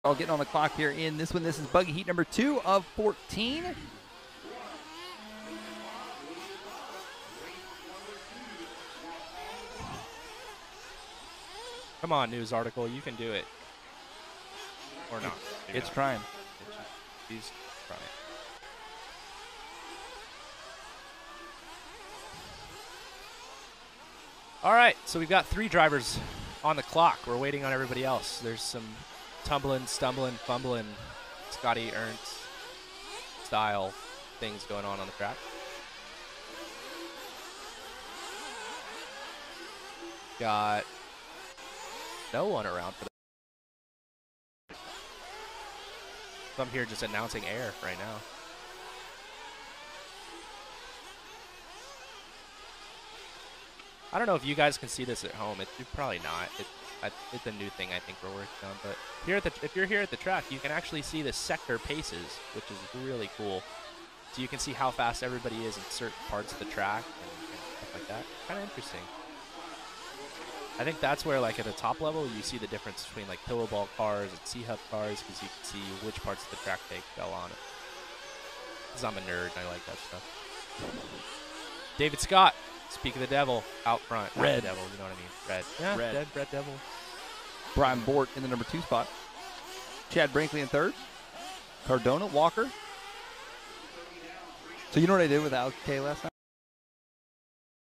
All getting on the clock here in this one. This is Buggy Heat number 2 of 14. Come on, news article. You can do it. Or not. It's trying. He's trying. All right, so we've got 3 drivers on the clock. We're waiting on everybody else. There's some tumbling, stumbling, fumbling, Scotty Ernst style things going on the track. Got no one around for that. So I'm here just announcing air right now. I don't know if you guys can see this at home. It's probably not. It's a new thing I think we're working on. But here at if you're here at the track, you can actually see the sector paces, which is really cool. So you can see how fast everybody is in certain parts of the track and stuff like that. Kind of interesting. I think that's where, like, at the top level, you see the difference between, like, pillow ball cars and C-Hub cars, because you can see which parts of the track they fell on. Because I'm a nerd and I like that stuff. David Scott, speak of the devil, out front. Red. Devil, you know what I mean? Red. Yeah, red devil. Bryan Bohrt in the number 2 spot. Chad Brinkley in 3rd. Cardona, Walker. So you know what I did with Alex K last night?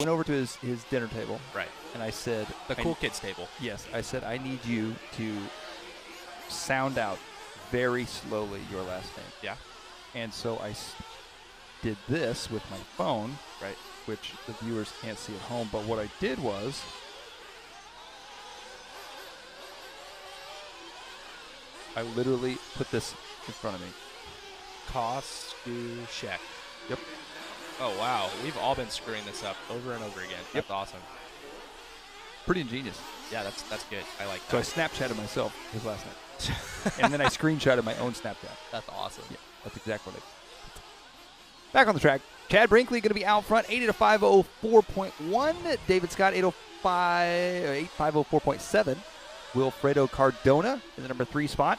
Went over to his dinner table. Right. And I said, the cool kids table. Yes. I said, I need you to sound out very slowly your last name. Yeah. And so I did this with my phone. Right. Which the viewers can't see at home. But what I did was I literally put this in front of me. Kostushek. Yep. Oh, wow. We've all been screwing this up over and over again. Yep. That's awesome. Pretty ingenious. Yeah, that's good. I like that. So I Snapchatted myself his last name. And then I screenshotted my own Snapchat. That's awesome. Yeah, that's exactly what I did. Back on the track. Chad Brinkley going to be out front, 8:05:04.1. David Scott, 8:05:04.7. Wilfredo Cardona in the number 3 spot.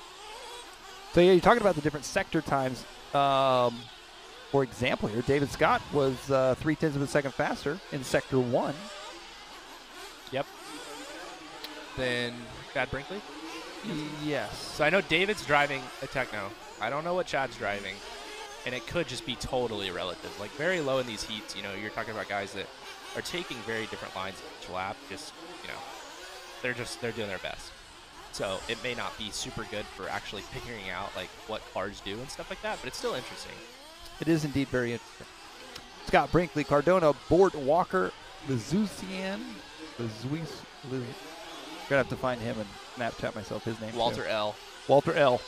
So, yeah, you're talking about the different sector times. For example here, David Scott was 0.3 of a second faster in Sector 1. Yep. Then Chad Brinkley? Yes. So I know David's driving a Techno. I don't know what Chad's driving. And it could just be totally relative. Like, very low in these heats, you know, you're talking about guys that are taking very different lines each lap. Just, you know, they're doing their best. So it may not be super good for actually figuring out, like, what cars do and stuff like that, but it's still interesting. It is indeed very interesting. Scott Brinkley, Cardona, Bohrt, Walker, Lizasuain. Gonna have to find him and Snapchat myself his name. Walter L. Walter L.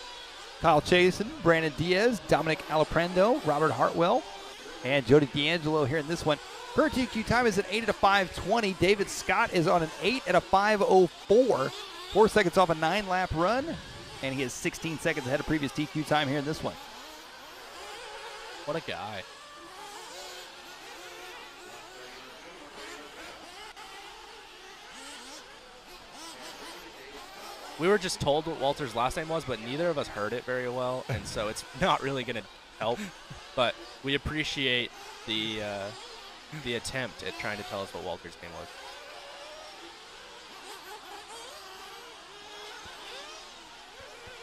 Kyle Chasen, Brandon Diaz, Dominick Aliprando, Robert Hartwell, and Jody D'Angelo here in this one. Her TQ time is at 8:05:20. David Scott is on an 8:05:04. 4 seconds off a 9-lap run, and he is 16 seconds ahead of previous TQ time here in this one. What a guy. We were just told what Walter's last name was, but neither of us heard it very well, and so it's not really going to help. But we appreciate the attempt at trying to tell us what Walter's name was.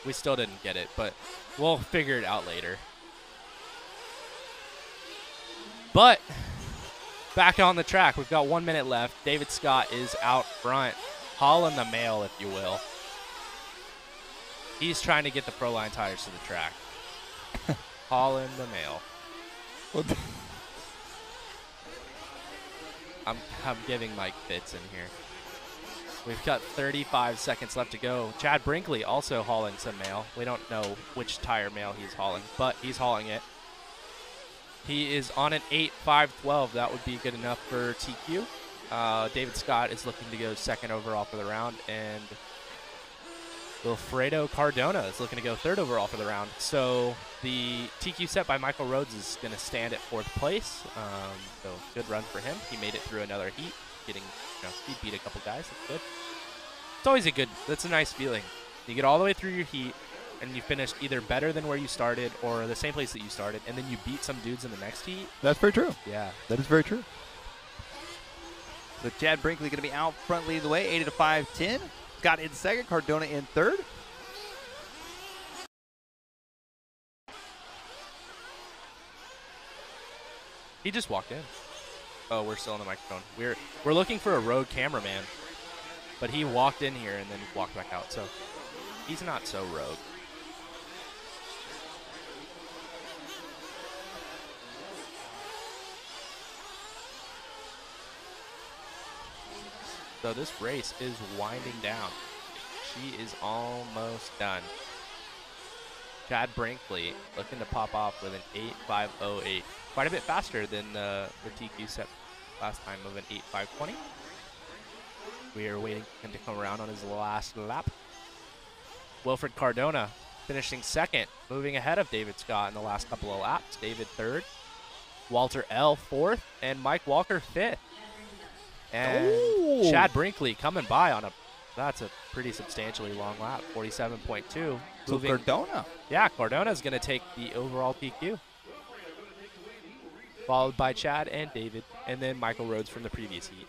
We still didn't get it, but we'll figure it out later. But back on the track, we've got 1 minute left. David Scott is out front, hauling the mail, if you will. He's trying to get the Proline tires to the track. Hauling the mail. I'm giving Mike fits in here. We've got 35 seconds left to go. Chad Brinkley also hauling some mail. We don't know which tire mail he's hauling, but he's hauling it. He is on an 8:05:12. That would be good enough for TQ. David Scott is looking to go 2nd overall for the round, and Wilfredo Cardona is looking to go 3rd overall for the round. So the TQ set by Michael Rhodes is going to stand at 4th place. So good run for him. He made it through another heat, getting, you know, he beat a couple guys. That's good. It's always that's a nice feeling. You get all the way through your heat, and you finished either better than where you started or the same place that you started, and then you beat some dudes in the next heat. That's very true. Yeah. That is very true. So Chad Brinkley going to be out front leading the way, 80 to 510. Scott in second, Cardona in third. He just walked in. Oh, we're still on the microphone. We're looking for a road cameraman, but he walked in here and then walked back out, so he's not so rogue. So this race is winding down. She is almost done. Chad Brinkley looking to pop off with an 8.508. Quite a bit faster than the TQ set last time of an 8.520. We are waiting for him to come around on his last lap. Wilfredo Cardona finishing second, moving ahead of David Scott in the last couple of laps. David third, Walter L. fourth, and Mike Walker fifth. And Chad Brinkley coming by on that's a pretty substantially long lap, 47.2. So Cardona. Yeah, Cardona's going to take the overall PQ. Followed by Chad and David, and then Michael Rhodes from the previous heat.